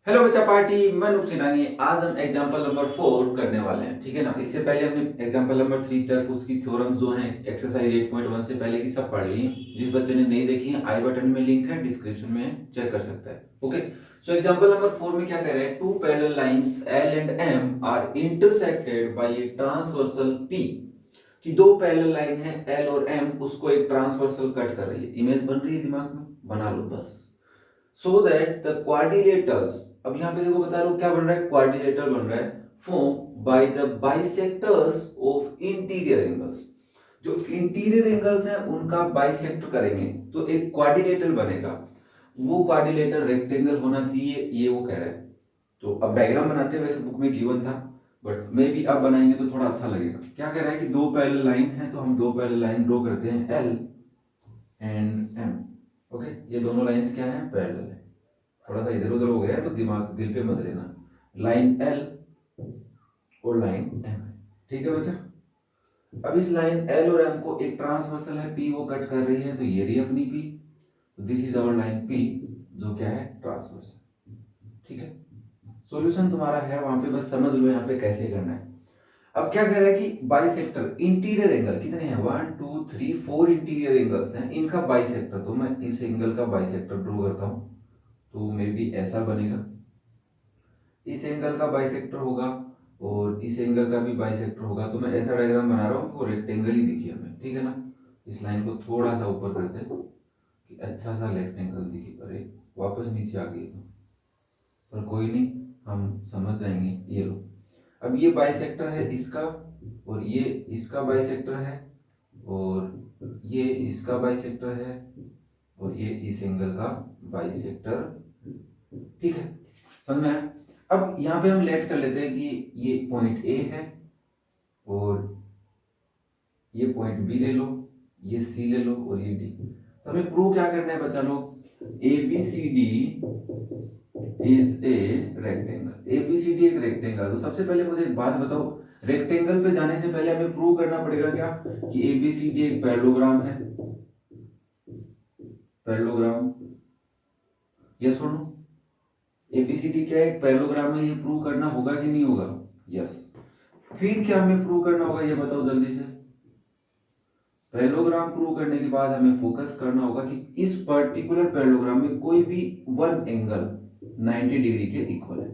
Hello बच्चा party, मैं अनुप सिन्हानी। आज हम एग्जांपल नंबर 4 करने वाले हैं, ठीक है ना। इससे पहले हमने एग्जांपल नंबर 3 तक उसकी थ्योरम्स जो हैं एक्सरसाइज 8.1 से पहले की सब पढ़ ली हैं। जिस बच्चे ने नहीं देखी है, आई बटन में लिंक है, डिस्क्रिप्शन में चेक कर सकता है। ओके, सो एग्जांपल नंबर 4 में क्या कह रहे हैं, two parallel lines L and M are intersected by a transversal P। कि दो पैरेलल लाइन है L और M, उसको एक ट्रांसवर्सल कट कर रही है। इमेज बन रही है दिमाग में, बना लो बस। सो दैट द क्वाड्रिलेटरल्स, अब यहां पे देखो बता रहा हूं क्या बन रहा है, क्वाड्रिलेटर बन रहा है form by the bisectors of interior angles. जो इंटीरियर एंगल्स हैं उनका बाइसेक्टर करेंगे तो एक क्वाड्रिलेटर बनेगा। वो क्वाड्रिलेटर रेक्टेंगल होना चाहिए, ये वो कह रहा है। तो अब डायग्राम बनाते हैं, वैसे बुक में गिवन था बट मे भी अब बनाएंगे तो थोड़ा अच्छा लगेगा। क्या कह रहा है कि दो पैरेलल लाइन है, तो हम दो पैरेलल लाइन ड्रॉ करते हैं L एंड M। ओके, ये दोनों लाइंस क्या है, पैरेलल है। थोड़ा सा इधर उधर हो गया है तो दिमाग दिल पे मत लेना। लाइन L और लाइन M है, ठीक है बच्चा। अब इस लाइन L और M को एक ट्रांसवर्सल है P, वो कट कर रही है, तो ये रही अपनी P। तो this is our line P, जो क्या है, ट्रांसवर्सल। ठीक है, सॉल्यूशन तुम्हारा है वहां पे, बस समझ लो यहाँ पे कैसे करना है। अब क्या कह रहा है कि बाइसेक्टर इंटीरियर एंगल कितने हैं, 1 2 3 4 इंटीरियर एंगल्स हैं, इनका बाइसेक्टर। तो मैं इस एंगल का बाइसेक्टर ड्रॉ करता हूं, तो मे बी ऐसा बनेगा। इस एंगल का बाइसेक्टर होगा और इस एंगल का भी बाइसेक्टर होगा। तो मैं ऐसा डायग्राम बना रहा हूँ, वो रेक्टेंगल ही दिखे हमें, ठीक है ना। इस लाइन को थोड़ा सा ऊपर करते हैं कि अच्छा सा रेक्टेंगल दिखे। अरे वापस नीचे आ गई तो, पर कोई नहीं, हम समझ जाएंगे। ये लो, अब ये बाइसेक्टर है इसका, और ये इसका बाइसेक्टर है, और ये इसका बाइसेक्टर है, और ये इस एंगल का बाइसेक्टर। ठीक है, समझ में आया। अब यहाँ पे हम लेट कर लेते हैं कि ये पॉइंट ए है, और ये पॉइंट बी ले लो, ये सी ले लो, और ये डी। तो हमें प्रूव क्या करना है बच्चा लोग, A B C D is a rectangle. A B C D एक रेक्टेंगल। तो सबसे पहले मुझे एक बात बताओ, रेक्टेंगल पे जाने से पहले हमें प्रूव करना पड़ेगा क्या, कि ए बी सी डी एक पैरेललोग्राम है। पैरेललोग्राम, यस सुनो, एबीसीडी क्या है, एक पैरेललोग्राम है, ये प्रूव करना होगा कि नहीं होगा, यस। फिर क्या हमें प्रूव करना होगा, ये बताओ जल्दी से। पैरेललोग्राम प्रूव करने के बाद हमें फोकस करना होगा कि इस पर्टिकुलर पैरेललोग्राम में कोई भी वन एंगल 90 डिग्री के इक्वल है।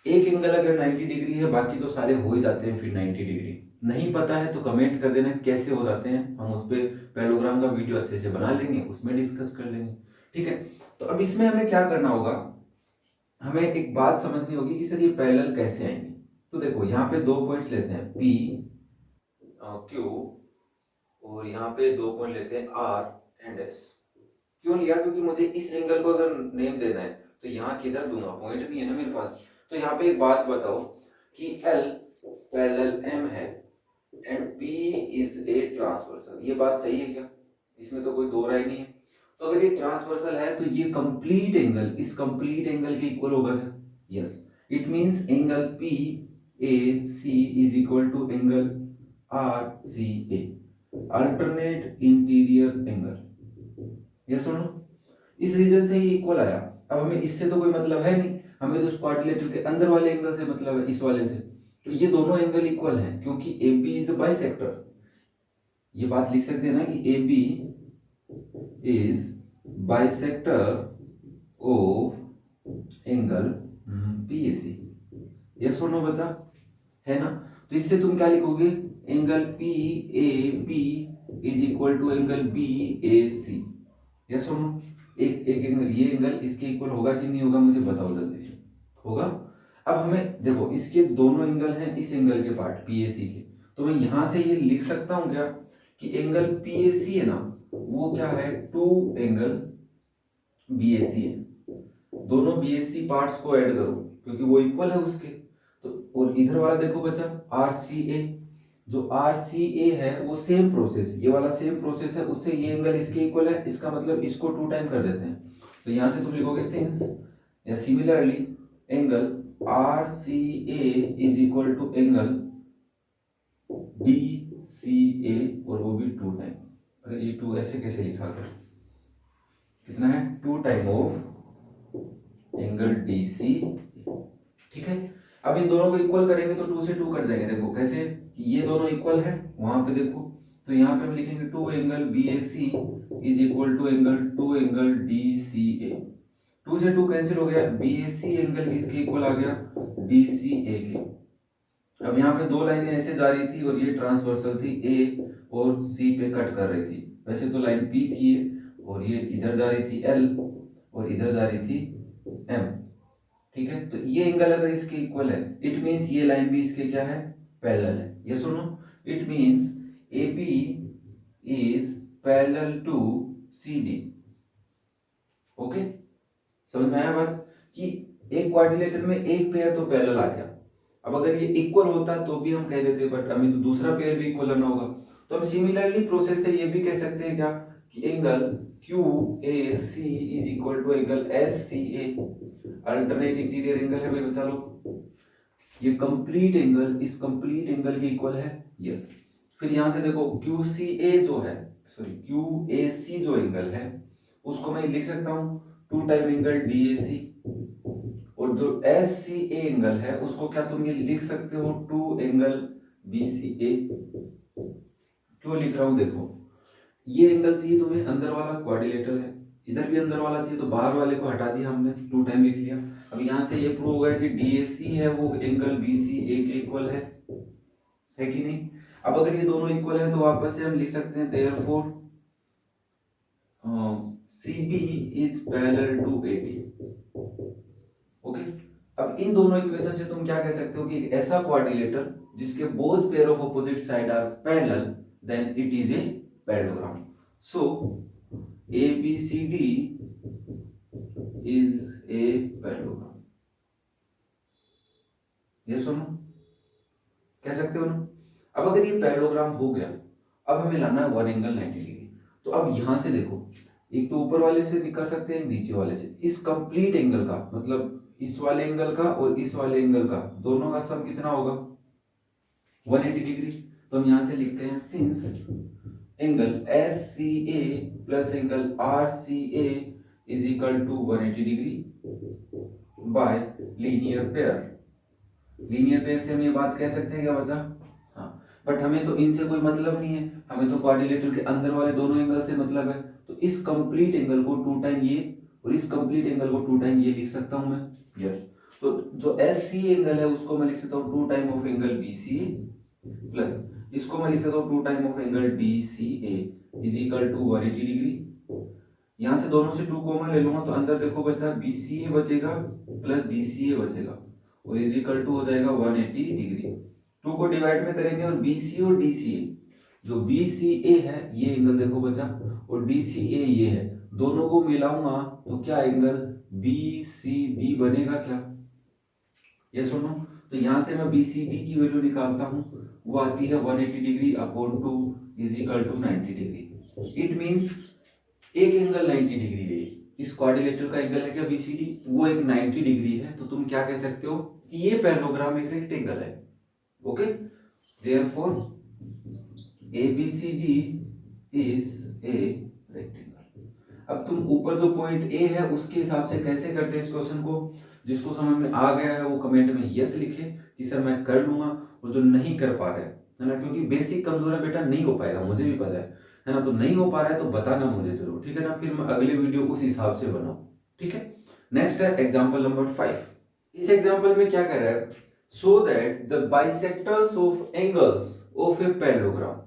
एक एंगल अगर 90 डिग्री है, बाकी तो सारे हो ही जाते हैं फिर 90 डिग्री। नहीं पता है तो कमेंट कर देना कैसे हो जाते हैं, हम उस पर पैरेललोग्राम का वीडियो अच्छे से बना लेंगे, उसमें डिस्कस कर लेंगे। ठीक है, तो अब इसमें हमें क्या करना होगा, हमें एक बात समझनी होगी कि सर ये पैरेलल कैसे आएंगे। तो देखो यहाँ पे दो पॉइंट्स लेते हैं P Q, और यहाँ पे दो पॉइंट लेते हैं R एंड S। क्यों लिया, क्योंकि मुझे इस एंगल को अगर नेम देना है तो यहाँ किधर दूंगा, पॉइंट नहीं है ना मेरे पास। तो यहाँ पे एक बात बताओ कि L पैरेलल M है and P is a transversal. ये बात सही है क्या, इसमें तो कोई दो राय नहीं है। तो अगर ये ट्रांसवर्सल है तो ये कंप्लीट एंगल इस कंप्लीट एंगल के इक्वल होगा क्या, yes. It means angle P A C is equal to angle R C A, alternate interior angle, yes और नो। इस रीजन से ही इक्वल आया। अब हमें इससे तो कोई मतलब है नहीं, हमें तो उस क्वाड्रिलेटरल के अंदर वाले एंगल से मतलब है, इस वाले से। तो ये दोनों एंगल इक्वल हैं क्योंकि ए बी इज बाइसेक्टर। ये बात लिख सकते हैं ना कि A B is bisector of angle PAC, yes और नो बच्चा, है ना। तो इससे तुम क्या लिखोगे, angle PAB is equal to angle BAC, yes और नो। एक एक एंगल, ये एंगल इसके इक्वल होगा कि नहीं होगा, मुझे बताओ जल्दी से, होगा। अब हमें देखो इसके दोनों एंगल हैं इस एंगल के पार्ट PAC के, तो मैं यहां से ये लिख सकता हूं क्या कि एंगल PAC है ना, वो क्या है, टू एंगल BAC है। दोनों BAC पार्ट्स को ऐड करो क्योंकि वो इक्वल है उसके। तो और इधर वाला देखो बच्चा RCA, जो RCA है वो सेम प्रोसेस, ये वाला सेम प्रोसेस है उससे, ये एंगल इसके इक्वल है, इसका मतलब इसको 2 टाइम कर देते हैं। तो यहां से तुम लिखोगे सिंस या similarly angle RCA is equal to angle DCA, और वो भी 2 टाइम। अरे ये 2 ऐसे कैसे लिखा कर, कितना है, 2 time of angle D C, ठीक है। अब इन दोनों को इक्वल करेंगे तो 2 से 2 कट जाएंगे। देखो कैसे, ये दोनों इक्वल है, वहां पे देखो तो यहाँ पे हम लिखेंगे 2 angle B A C is equal to angle 2 angle D C A. 2 से 2 कैंसिल हो गया, बी ए सी एंगल किसके इक्वल आ गया, डी सी ए के। अब यहाँ पे दो लाइनें ऐसे जा रही थी और ये ट्रांसवर्सल थी, ए और सी पे कट कर रही थी। वैसे तो लाइन पी थी और ये इधर जा रही थी एल और इधर जा रही थी एम, ठीक है। तो ये एंगल अगर इसके इक्वल है, इट मींस ये लाइन भी इसके क्या है, पैरेलल है। ये सुनो, it means A B is parallel to C D. Okay, समझ में आया बात कि एक क्वाड्रिलेटरल में एक पेयर तो पैरेलल आ गया। अब अगर ये इक्वल होता तो भी हम कह देते, बट हमें तो दूसरा पेयर भी इक्वल आना होगा। तो हम सिमिलरली प्रोसेस से ये भी कह सकते हैं क्या कि angle Q A C is equal to angle S C A. Alternate interior angle है भाई बच्चा लोग, ये कंप्लीट एंगल इस कंप्लीट एंगल के इक्वल है, यस। फिर यहां से देखो क्यू सी ए जो है, सॉरी क्यू ए सी जो एंगल है उसको मैं लिख सकता हूं 2 टाइम एंगल डी ए सी, और जो एस सी ए एंगल है उसको क्या तुम ये लिख सकते हो 2 एंगल बी सी ए। क्यों लिख रहा हूं, देखो ये एंगल चाहिए तुम्हें अंदर वाला, क्वाड्रिलेटरल है, इधर भी अंदर वाला चाहिए तो बाहर वाले को हटा दिया हमने, 2 टाइम लिख लिया। अब यहां से ये प्रूव हो गया कि डी ए सी है वो एंगल बी सी ए के इक्वल है कि नहीं। अब अगर ये दोनों इक्वल है तो वापस से हम लिख सकते हैं therefore CB is parallel to AD। Okay, अब इन दोनों इक्वेशन से तुम क्या कह सकते हो कि एक ऐसा क्वाड्रिलेटर जिसके both pair of opposite side are parallel then it is a parallelogram. So ABCD is a parallelogram. ये सुनो, कह सकते हो ना। अब अगर ये पैरेललोग्राम हो गया, अब हमें लाना है 1 एंगल 90 डिग्री। तो अब यहां से देखो, एक तो ऊपर वाले से निकल सकते हैं, नीचे वाले से। इस कंप्लीट एंगल का मतलब इस वाले एंगल का और इस वाले एंगल का दोनों का सम कितना होगा, 180 डिग्री। तो हम यहां से लिखते हैं since angle SCA plus angle RCA is equal to 180 degree by linear pair. Linear pair से हम ये बात कह सकते हैं क्या बच्चा, हाँ। बट हमें तो इनसे कोई मतलब नहीं है, हमें तो क्वाड्रिलेटरल के अंदर वाले दोनों एंगल से मतलब है। तो इस कंप्लीट एंगल को 2 टाइम ये और इस कंप्लीट एंगल को 2 टाइम ये लिख सकता हूं मैं, यस। तो जो SC एंगल है उसको मैं लिख सकता हूँ 2 time of angle BCA plus इसको मैं लिख सकता हूँ 2 time of angle DCA is equal to 180 degree. यहां से दोनों से 2 कॉमन ले लूंगा तो अंदर देखो बच्चा BCA बचेगा प्लस DCA बचेगा और इज इक्वल टू हो जाएगा 180 डिग्री। 2 को डिवाइड में करेंगे और BCA और DCA, जो BCA है ये एंगल देखो बच्चा और DCA ये है, दोनों को मिलाऊंगा तो क्या एंगल BCD बनेगा क्या, ये सुनो। तो यहां से मैं BCD की वैल्यू निकालता हूं, वो आती है 180 degree upon 2 is equal to 90 degree. It means एक एंगल 90 डिग्री है, इस क्वाड्रिलेटरल का एंगल है क्या BCD, वो एक 90 डिग्री है। तो तुम क्या कह सकते हो कि ये पैरेललोग्राम एक रेक्टेंगल है। Okay, therefore ABCD is a rectangle. अब तुम ऊपर जो पॉइंट A है उसके हिसाब से कैसे करते हैं इस क्वेश्चन को, जिसको समझ में आ गया है वो कमेंट में यस लिखे कि सर मैं कर लूंगा, और जो नहीं कर पा रहे है ना, क्योंकि बेसिक कमजोर है बेटा, नहीं हो पाएगा, मुझे भी पता है ना। तो नहीं हो पा रहा है तो बताना मुझे जरूर, ठीक है ना, फिर मैं अगले वीडियो उस हिसाब से बनाऊं, ठीक है। नेक्स्ट है एग्जाम्पल नंबर 5। इस एग्जाम्पल में क्या कर रहा है, so that the bisectors of angles of a parallelogram,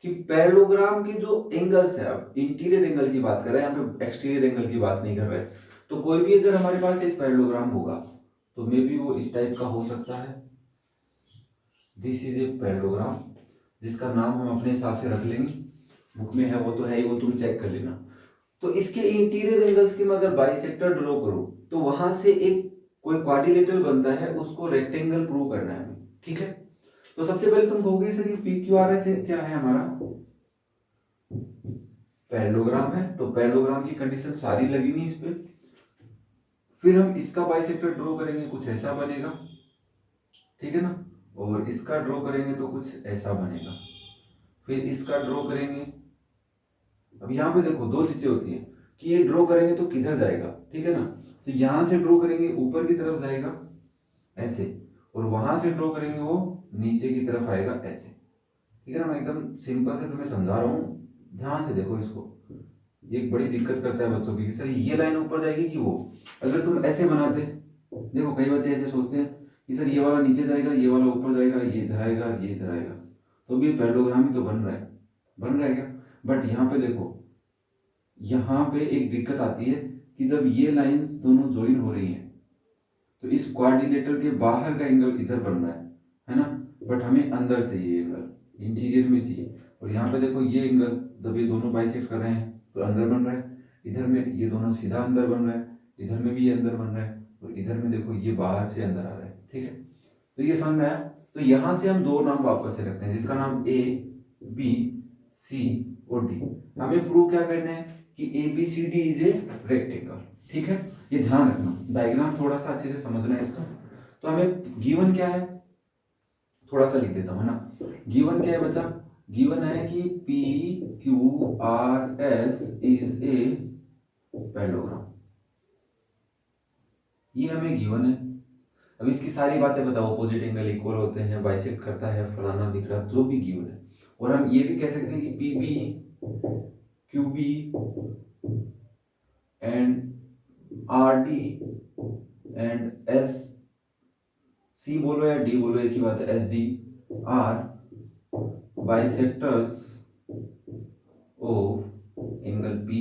कि पैरेललोग्राम के जो एंगल्स है, अब इंटीरियर एंगल की बात कर रहे हैं यहाँ पे, एक्सटीरियर एंगल की बात नहीं कर रहे। तो कोई भी अगर हमारे पास एक पैरेललोग्राम होगा तो मे बी वो इस टाइप का हो सकता है। दिस इज ए पैरेललोग्राम, जिसका नाम हम अपने हिसाब से रख लेंगे, बुक में है वो तो है ही, वो तुम चेक कर लेना। तो इसके इंटीरियर एंगल्स की मैं अगर बाइसेक्टर ड्रॉ करूं तो वहां से एक कोई क्वाड्रिलेटरल बनता है, उसको रेक्टेंगल प्रूव करना है हमें, ठीक है। तो सबसे पहले तुम कहोगे सर ये PQRS से क्या है, हमारा पैरेललोग्राम है, तो पैरेललोग्राम की कंडीशन सारी लगी हुई इस पे। फिर हम इसका बाइसेक्टर ड्रॉ करेंगे, कुछ ऐसा बनेगा, ठीक है ना, और इसका ड्रॉ करेंगे तो कुछ ऐसा बनेगा, फिर इसका ड्रॉ करेंगे। अब यहाँ पे देखो 2 चीजें होती हैं कि ये ड्रॉ करेंगे तो किधर जाएगा, ठीक है ना। तो यहां से ड्रॉ करेंगे ऊपर की तरफ जाएगा ऐसे, और वहां से ड्रॉ करेंगे वो नीचे की तरफ आएगा ऐसे। ठीक है ना, मैं एकदम सिंपल से तुम्हें समझा रहा हूँ, ध्यान से देखो इसको। ये एक बड़ी दिक्कत करता है बच्चों की, सर ये लाइन ऊपर जाएगी कि वो, अगर तुम ऐसे बनाते, देखो कई बच्चे ऐसे सोचते हैं कि सर ये वाला नीचे जाएगा, ये वाला ऊपर जाएगा, ये इधर आएगा, ये इधर आएगा, तो भी पैरेललोग्राम ही तो बन रहा है क्या। बट यहाँ पे देखो, यहाँ पे एक दिक्कत आती है कि जब ये लाइंस दोनों ज्वाइन हो रही हैं तो इस क्वाड्रिलेटरल के बाहर का एंगल इधर बन रहा है ना, बट हमें अंदर चाहिए एंगल, इंटीरियर में चाहिए। और यहाँ पे देखो ये एंगल जब ये दोनों बाइसेक्ट कर रहे हैं तो अंदर बन रहा है, इधर में ये दोनों सीधा अंदर बन रहा है, इधर में भी ये अंदर बन रहा है, और इधर में देखो ये बाहर से अंदर आ रहा है। ठीक है, तो ये समझ में आया। तो यहाँ से हम दो नाम वापस से रखते हैं, जिसका नाम ए बी सी और डी। हमें प्रूव क्या करना है कि A B C D is a rectangle. ठीक है, ये ध्यान रखना, डायग्राम थोड़ा सा अच्छे से समझना है इसका। तो हमें गिवन क्या है, थोड़ा सा लिख देता हूं, है ना। गिवन क्या है बच्चा, गिवन है कि P Q R S is a parallelogram, ये हमें गिवन है। अब इसकी सारी बातें बताओ, अपोजिट एंगल इक्वल होते हैं, बाइसेक्ट करता है, फलाना दिख रहा, जो भी गिवन है। और हम ये भी कह सकते हैं कि P B Q B and R D and S C बोलो या डी बोलो, एक ही बात है, S D are bisectors of angle P,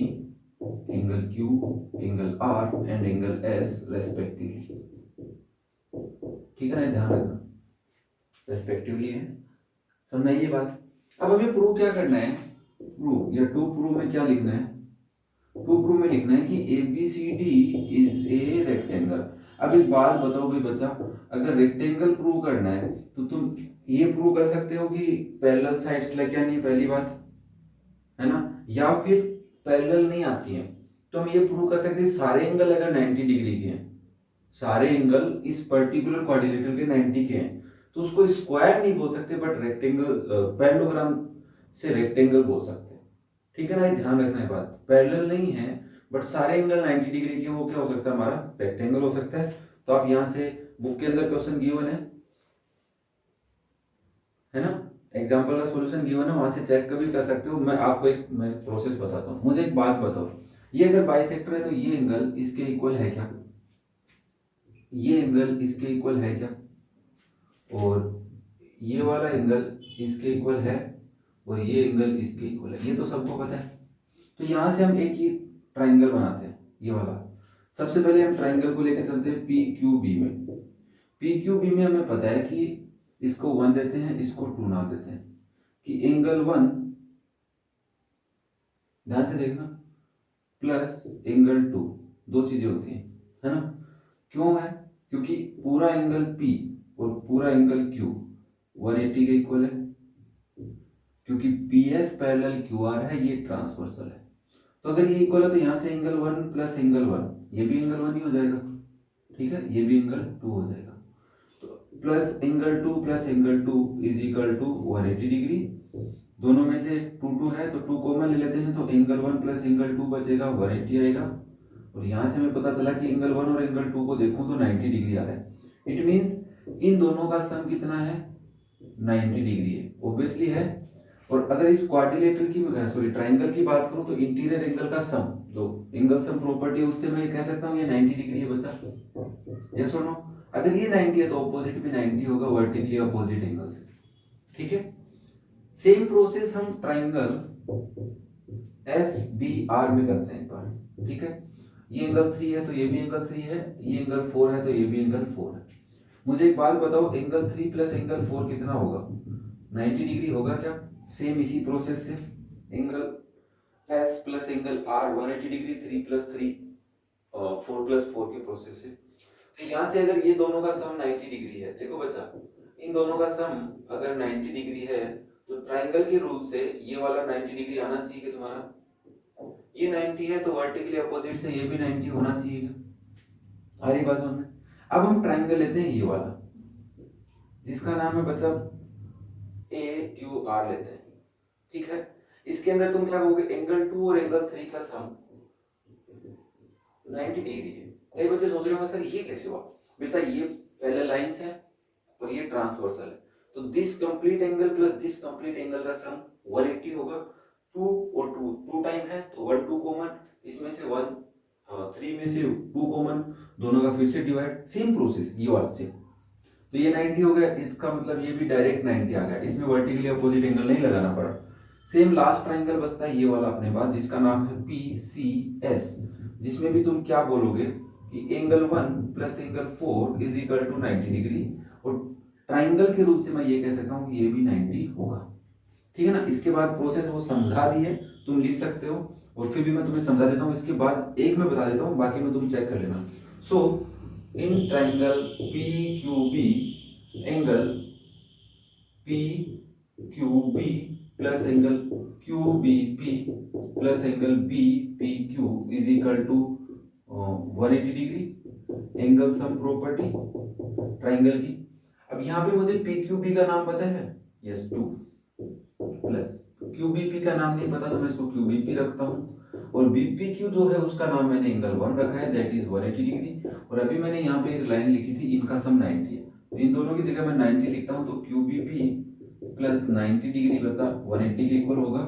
angle Q, angle R and angle S respectively. ठीक है ना, ध्यान रखना, रेस्पेक्टिवली है, समझना ये बात। अब हमें प्रूव क्या करना है, प्रूव या टू प्रूव में क्या लिखना है, टू प्रूव में लिखना है कि A B C D is a rectangle. अब एक बात बताओ भाई बच्चा, अगर रेक्टेंगल प्रूव करना है तो तुम ये प्रूव कर सकते हो कि पैरेलल साइड्स लेके आनी है, पहली बात है ना, या फिर पैरेलल नहीं आती है तो हम ये प्रूव कर सकते हैं सारे एंगल अगर 90 डिग्री के हैं, सारे एंगल इस पर्टिकुलर क्वाड्रिलेटरल के 90 के हैं, तो उसको स्क्वायर नहीं बोल सकते, बट रेक्टेंगल पैरेललोग्राम से रेक्टेंगल बोल सकते हैं। ठीक है ना, ये ध्यान रखना है बात, पैरेलल नहीं है बट सारे एंगल 90 डिग्री के, वो क्या हो सकता है, हमारा रेक्टेंगल हो सकता है। तो आप यहां से बुक के अंदर क्वेश्चन गिवन है ना, एग्जाम्पल का सॉल्यूशन गिवन है, वहां से चेक कभी कर सकते हो। मैं आपको एक प्रोसेस बताता हूँ। मुझे एक बात बताओ, ये अगर बाइसेक्टर है तो ये एंगल इसके इक्वल है क्या, ये एंगल इसके इक्वल है क्या, और ये वाला एंगल इसके इक्वल है, और ये एंगल इसके इक्वल है, ये तो सबको पता है। तो यहां से हम एक ही ट्राइंगल बनाते हैं, ये वाला। सबसे पहले हम ट्राइंगल को लेकर चलते हैं पी क्यू बी में। पी क्यू बी में हमें पता है कि इसको 1 देते हैं, इसको 2 नाम देते हैं, कि एंगल 1, ध्यान से देखना, प्लस एंगल 2, दो चीजें होती हैं, है ना। क्यों है, क्योंकि पूरा एंगल P और पूरा एंगल Q 180 के इक्वल है, क्योंकि PS पैरेलल QR है, ये ट्रांसवर्सल है। तो अगर ये इक्वल है तो यहाँ से एंगल 1 प्लस एंगल 1, ये भी एंगल 1 ही हो जाएगा। ठीक है, ये भी एंगल 2 हो जाएगा। तो plus angle 2 plus angle 2 is equal to 180 degree. दोनों में से 2 है तो 2 कॉमन ले लेते हैं, तो एंगल 1 प्लस एंगल 2 बचेगा, 180 आएगा। और यहाँ से हमें पता चला कि एंगल 1 और एंगल 2 को देखूं तो 90 डिग्री आ रहा है। इट मीन्स इन दोनों का सम कितना है, 90 डिग्री है, ऑब्वियसली है। और अगर इस क्वाड्रिलेटरल की ट्राइंगल की बात करूं तो इंटीरियर एंगल का सम, जो एंगल सम प्रॉपर्टी है, उससे मैं कह सकता हूं ये 90 डिग्री है बच्चा, यस और नो। अगर ये 90 है तो ऑपोजिट भी 90 होगा, वर्टिकली अपोजिट एंगल से। ठीक है, सेम प्रोसेस हम ट्राइंगल एस डी आर में करते हैं एक बार। ठीक है, ये एंगल 3 है तो ये भी एंगल 3 है, ये एंगल 4 है तो ये भी एंगल 4 है। मुझे एक बात बताओ, एंगल 3 प्लस एंगल 4 कितना होगा, 90 डिग्री होगा क्या। सेम इसी प्रोसेस से angle S plus angle R 180 degree, 3 plus 3 4 plus 4 के प्रोसेस से। तो यहाँ से अगर ये दोनों का सम 90 डिग्री है, देखो बच्चा, इन दोनों का सम अगर 90 डिग्री है तो ट्राइंगल के रूल से ये वाला 90 डिग्री आना चाहिए कि तुम्हारा, ये 90 है तो वर्टिकली अपोजिट से ये भी 90 होना चाहिए। आ रही बात समझ में। अब हम ट्राइंगल लेते हैं ये वाला, जिसका नाम है बच्चा ए क्यू आर लेते हैं। ठीक है, इसके अंदर तुम क्या कहोगे, एंगल 2 और एंगल 3 का सम 90 डिग्री है, कई बच्चे सोच रहे होंगे सर ये कैसे हुआ, बेटा ये पैरेलल लाइंस है और ये ट्रांसवर्सल है, तो this complete angle plus this complete angle का सम 180 होगा। 2 और 2 टाइम है तो 1 2 कॉमन, इसमें से 1 3 में से 2 कॉमन, दोनों का फिर से डिवाइड, सेम प्रोसेस ये वाला सेम। तो ये 90 हो गया, इसका मतलब ये भी डायरेक्ट 90 आ गया, इसमें वर्टिकली अपोजिट एंगल नहीं लगाना पड़ा। सेम लास्ट ट्राइंगल बचता है ये वाला अपने पास जिसका नाम है PCS, जिसमें भी तुम क्या बोलोगे कि angle 1 plus angle 4 is equal to 90 degree, और ट्राइंगल के रूप से मैं ये कह सकता हूँ कि ये भी 90 होगा। ठीक है ना। इसके बाद प्रोसेस वो समझा दिए, तुम लिख सकते हो, और फिर भी मैं तुम्हें समझा देता हूँ। इसके बाद एक मैं बता देता हूँ, बाकी में तुम चेक कर लेना। So in triangle PQB angle PQB plus angle QBP plus angle BPQ is equal to 180 degree, angle sum property triangle की। अब यहाँ पे मुझे PQB का नाम पता है, यस 2, प्लस QBP का नाम नहीं पता तो मैं इसको QBP रखता हूँ, और BPQ जो है उसका नाम मैंने एंगल 1 रखा है, दैट इज 180 डिग्री। और अभी मैंने यहाँ पे एक लाइन लिखी थी, इनका सम 90 है, तो इन दोनों की जगह मैं 90 लिखता हूँ, तो QBP प्लस 90 डिग्री बचा 180 के इक्वल होगा।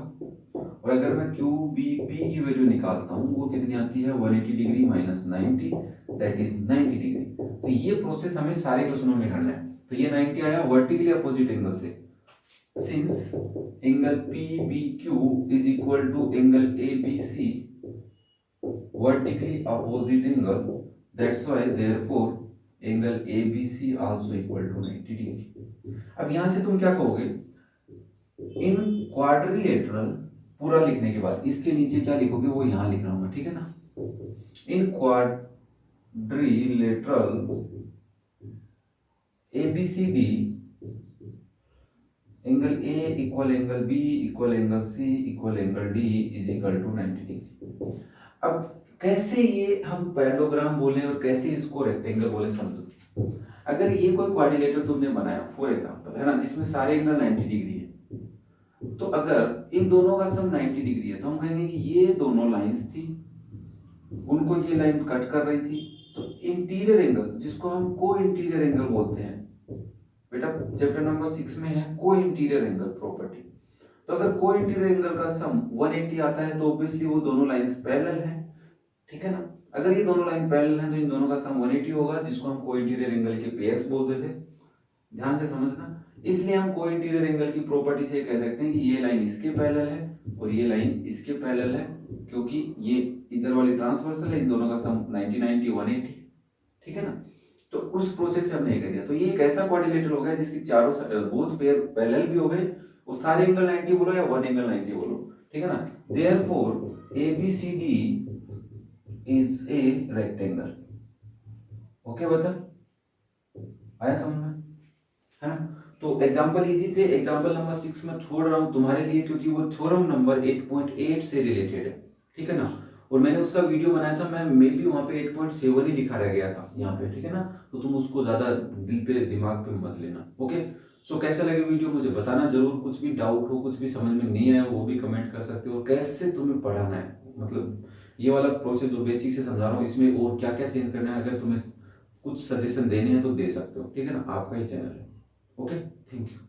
और अगर मैं QBP की वैल्यू निकालता हूँ वो कितनी आती है, 180 degree minus 90, that is 90 degree. तो ये प्रोसेस हमें सारे क्वेश्चनों में करना है। तो ये 90 आया वर्टिकली अपोजिट एंगल से, since angle PBQ is equal to angle ABC vertically opposite angle, that's why therefore angle ABC also equal to 90 degree. अब यहां से तुम क्या कहोगे, इन क्वाड्रिलेटरल पूरा लिखने के बाद इसके नीचे क्या लिखोगे वो यहां लिख रहा हूं, ठीक है ना। In quadrilateral ABCD angle A equal angle B equal angle C equal angle D is equal to 90 degree. अब कैसे ये हम पैरेललोग्राम बोले और कैसे इसको रेक्टेंगल बोले समझो। अगर ये कोई क्वाड्रिलेटर तुमने बनाया फॉर एग्जांपल, है ना, जिसमें सारे एंगल 90 डिग्री है, तो अगर इन दोनों का सम 90 डिग्री है तो हम कहेंगे कि ये दोनों लाइंस थी, उनको ये लाइन कट कर रही थी, तो इंटीरियर एंगल जिसको हम को इंटीरियर एंगल बोलते हैं, बेटा चैप्टर नंबर 6 में है को इंटीरियर एंगल प्रॉपर्टी। तो अगर को इंटीरियर एंगल का सम 180 आता है तो ऑब्वियसली वो दोनों लाइंस पैरेलल हैं, ठीक है ना। अगर ये दोनों लाइन पैरेलल हैं तो इन दोनों का सम 180 होगा, जिसको हम को इंटीरियर एंगल के पेयर्स बोलते थे। ध्यान से समझना, इसलिए हम को इंटीरियर एंगल की प्रॉपर्टी से कह सकते हैं कि ये लाइन इसके पैरेलल है और ये लाइन इसके पैरेलल है, क्योंकि ये इधर वाली ट्रांसवर्सल है, इन दोनों का सम 90 90 180, ठीक है ना। तो उस प्रोसेस से हमने ये कर दिया। तो ये एक ऐसा क्वाड्रिलेटर हो गया जिसकी चारों बोथ पेयर पैरेलल भी हो गए, वो सारे एंगल 90 बोलो या वन एंगल 90 बोलो, ठीक है ना। Therefore ABCD is a rectangle. Okay बच्चा, आया समझ में, है ना। तो एग्जांपल इजी थे, एग्जांपल नंबर 6 में छोड़ रहा हूं तुम्हारे लिए क्योंकि वो थ्योरम नंबर 8.8 से रिलेटेड है, ठीक है ना। और मैंने उसका वीडियो बनाया था, मैं मे बी वहां पे 8.7 ही लिखा रह गया था यहाँ पे, ठीक है ना। तो तुम उसको ज्यादा दिल पे दिमाग पे मत लेना, ओके। सो कैसा लगे वीडियो मुझे बताना जरूर, कुछ भी डाउट हो, कुछ भी समझ में नहीं आया वो भी कमेंट कर सकते हो। कैसे तुम्हें पढ़ाना है, मतलब ये वाला प्रोसेस जो बेसिक से समझा रहा हूँ इसमें और क्या क्या चेंज करना है, अगर तुम्हें कुछ सजेशन देने हैं तो दे सकते हो, ठीक है ना। आपका ही चैनल है, ओके, थैंक यू।